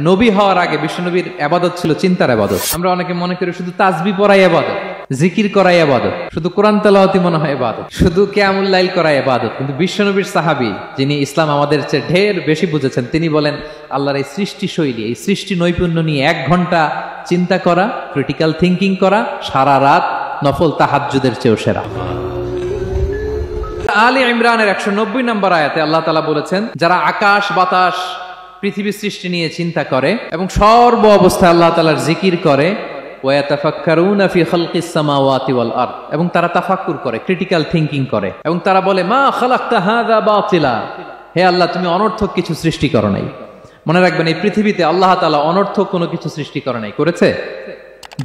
নবী হওয়ার আগে বিশ্বনবীর ইবাদত ছিল চিন্তার ইবাদত। আমরা অনেকে মনে করি শুধু তাসবিহ পড়াই ইবাদত, জিকির করাই ইবাদত, শুধু কোরআন তেলাওয়াতই মনে হয় ইবাদত, শুধু কিয়ামুল লাইল করাই ইবাদত। কিন্তু বিশ্বনবীর সাহাবী যিনি ইসলাম আমাদের চেয়ে ঢের বেশি বুঝেছেন, তিনি বলেন আল্লাহর এই সৃষ্টি শৈলী, এই সৃষ্টি নৈপুণ্য নিয়ে 1 ঘন্টা চিন্তা করা, ক্রিটিক্যাল থিঙ্কিং করা, সারা রাত নফল তাহাজ্জুদের চেয়েও সেরা। আলী ইমরানের 190 নম্বর আয়াতে আল্লাহ তাআলা বলেছেন, যারা আকাশ বাতাস পৃথিবী সৃষ্টি নিয়ে চিন্তা করে এবং সর্ব অবস্থায় আল্লাহ তাআলার জিকির করে, ওয়ায়াতাফাক্কারুনা ফি খালকিস সামাওয়াতি ওয়াল আরদ, এবং তারা তাফাক্কুর করে, ক্রিটিক্যাল থিঙ্কিং করে, এবং তারা বলে মা খালাকতা হাযা বাতিলা, হে আল্লাহ তুমি অনর্থক কিছু সৃষ্টি করো নাই। মনে রাখবেন, এই পৃথিবীতে আল্লাহ তাআলা অনর্থক কোনো কিছু সৃষ্টি করে নাই, করেছে?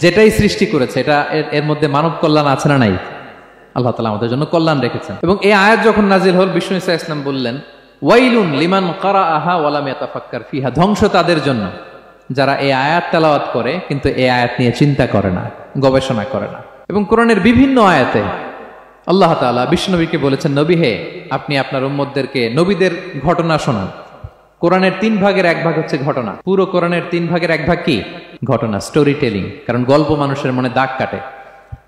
যেটাই সৃষ্টি করেছে এটা এর মধ্যে মানব কল্যাণ আছে না নাই? আল্লাহ তাআলা আমাদের জন্য কল্যাণ রেখেছেন। এবং এই আয়াত যখন নাজিল হল, বিষ্ণু ঈসা ইসলাম বললেন, ওয়াইলুন লিমান কারাআহা ওয়া লাম ইয়াতাফাক্কার ফিহা, ধ্বংস তাদের জন্য যারা এই আয়াত তেলাওয়াত করে কিন্তু এই আয়াত নিয়ে চিন্তা করে না, গবেষণা করে না। এবং কোরআনের বিভিন্ন আয়াতে আল্লাহ তাআলা বিষ্ণুনবীকে বলেছেন, নবী হে, আপনি আপনার উম্মতদেরকে নবীদের ঘটনা শোনান। কোরআনের 3 ভাগের 1 ভাগ হচ্ছে ঘটনা। পুরো কোরআনের 3 ভাগের 1 ভাগ কি? ঘটনা, স্টোরি টেলিং। কারণ গল্প মানুষের মনে দাগ কাটে।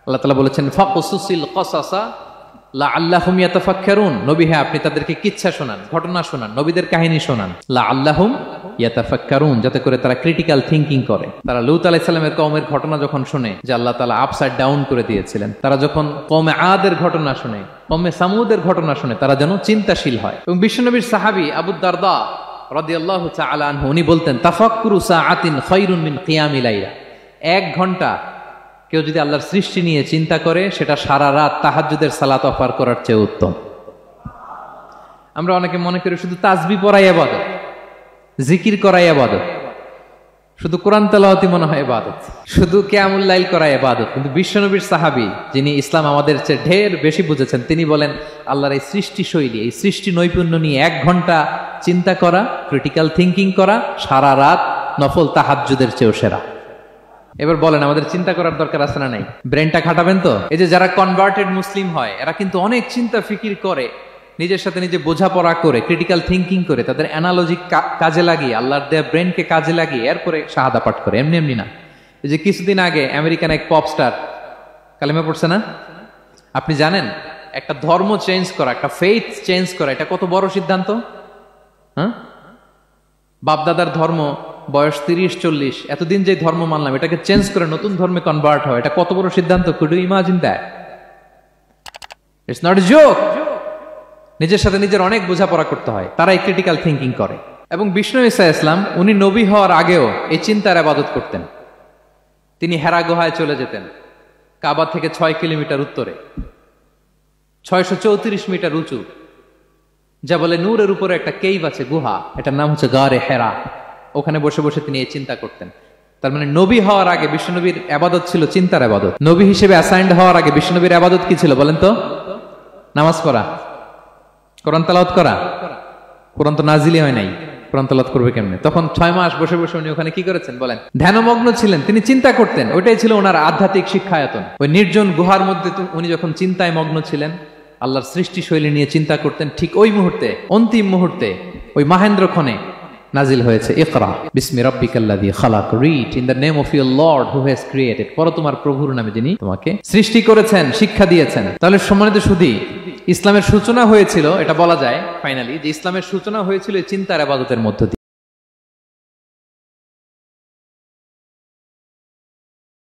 আল্লাহ তাআলা বলেছেন, ফাকসুসিল কসাসা লাআল্লাহুম ইয়াতাফাক্কারুন, নবী হে আপনি তাদেরকে কিচ্ছা শোনান, ঘটনা শোনান, নবীদের কাহিনী শোনান, লাআল্লাহুম ইয়াতাফাক্কারুন, যাতে করে তারা ক্রিটিক্যাল থিঙ্কিং করে। তারা লূত আলাইহিস সালামের কওমের ঘটনা যখন শুনে যে আল্লাহ তাআলা আপসাইড ডাউন করে দিয়েছিলেন, তারা যখন কওমে আদের ঘটনা শুনে, কওমে সামুদের ঘটনা শুনে, তারা যেন চিন্তাশীল হয়। এবং বিশ্বনবীর সাহাবী আবু দারদা রাদিয়াল্লাহু তাআলা আনহু, উনি বলতেন, তাফাক্কুরু সাআতিন খায়রুন মিন কিয়ামিল লাইলা, 1 ঘন্টা কেউ যদি আল্লাহর সৃষ্টি নিয়ে চিন্তা করে, সেটা সারা রাত তাহাজ্জুদের সালাত অফার করার চেয়ে উত্তম। আমরা অনেকে মনে করি শুধু তাসবিহ পড়াই ইবাদত, জিকির করাই ইবাদত, শুধু কোরআন তেলাওয়াতই মনে হয় ইবাদত, শুধু কিয়ামুল লাইল করাই ইবাদত। কিন্তু বিশ্বনবীর সাহাবী যিনি ইসলাম আমাদের চেয়ে ঢের বেশি বুঝেছেন, তিনি বলেন আল্লাহর এই সৃষ্টি শৈলী, এই সৃষ্টি নৈপুণ্য নিয়ে 1 ঘন্টা চিন্তা করা, ক্রিটিক্যাল থিঙ্কিং করা, সারা রাত নফল তাহাজ্জুদের চেয়েও সেরা। এবার বলেন, আমাদের চিন্তা করার দরকার আছে না নাই? ব্রেনটা খাটাবেন তো? এই যে যারা কনভার্টেড মুসলিম হয়, এরা কিন্তু অনেক চিন্তা ফিকির করে, নিজের সাথে নিজে বোঝাপড়া করে, ক্রিটিক্যাল থিঙ্কিং করে, তাদের অ্যানালজি কাজে লাগিয়ে, আল্লাহর দেয়া ব্রেনকে কাজে লাগিয়ে এরপরে শাহাদা পাঠ করে, এমনি এমনি না। এই যে কিছুদিন আগে আমেরিকান এক পপ স্টার কালেমা পড়ছে না? আপনি জানেন একটা ধর্ম চেঞ্জ করা, একটা ফেইথ চেঞ্জ করা, এটা কত বড় সিদ্ধান্ত? হ্যাঁ, বাপদাদার ধর্ম, বয়স 30-40, এতদিন যে ধর্ম মানলাম, এটাকে চেঞ্জ করে নতুন ধর্মে কনভার্ট হয়, এটা কত বড় সিদ্ধান্ত? Could you imagine that? It's not a joke. নিজের সাথে নিজের অনেক বোঝাপড়া করতে হয়, তারাই ক্রিটিক্যাল থিঙ্কিং করে। এবং বিষ্ণু ঈসা ইসলাম, উনি নবী হওয়ার আগেও এই চিন্তার ইবাদত করতেন। তিনি হেরা গুহায় চলে যেতেন, কাবা থেকে 6 কিলোমিটার উত্তরে, 634 মিটার উঁচু, যা বলে নূরের উপরে একটা কেইভ আছে, গুহা, এটার নাম হচ্ছে গারে হেরা। ওখানে বসে বসে তিনি এই চিন্তা করতেন। তার মানে নবী হওয়ার আগে বিশ্বনবীর ইবাদত ছিল চিন্তার ইবাদত। নবী হিসেবে অ্যাসাইন্ড হওয়ার আগে বিশ্বনবীর ইবাদত কি ছিল বলেন তো? নামাজ পড়া, কোরআন তেলাওয়াত করা। কোরআন তো নাজিলই হয় নাই, কোরআন তেলাওয়াত করবে কেমনে? তখন 6 মাস বসে বসে উনি ওখানে কি করেছেন বলেন? ধ্যানমগ্ন ছিলেন, তিনি চিন্তা করতেন। ওইটাই ছিল ওনার আধ্যাত্মিক শিক্ষায়তন। ওই নির্জন গুহার মধ্যে উনি যখন চিন্তায় মগ্ন ছিলেন, আল্লাহর সৃষ্টি শৈলী নিয়ে চিন্তা করতেন, ঠিক ওই মুহূর্তে, অন্তিম মুহূর্তে, ওই মাহেন্দ্রক্ষণে নাজিল হয়েছে ইকরা বিসমি রাব্বিকাল্লাযী খালাক, read in the name of your lord who has created, পড়ো তোমার প্রভুর নামে যিনি তোমাকে সৃষ্টি করেছেন, শিক্ষা দিয়েছেন। তাহলে সম্মানিত সুধী, ইসলামের সূচনা হয়েছিল, এটা বলা যায় ফাইনালি যে ইসলামের সূচনা হয়েছিল এই চিন্তার ইবাদতের মধ্য দিয়ে।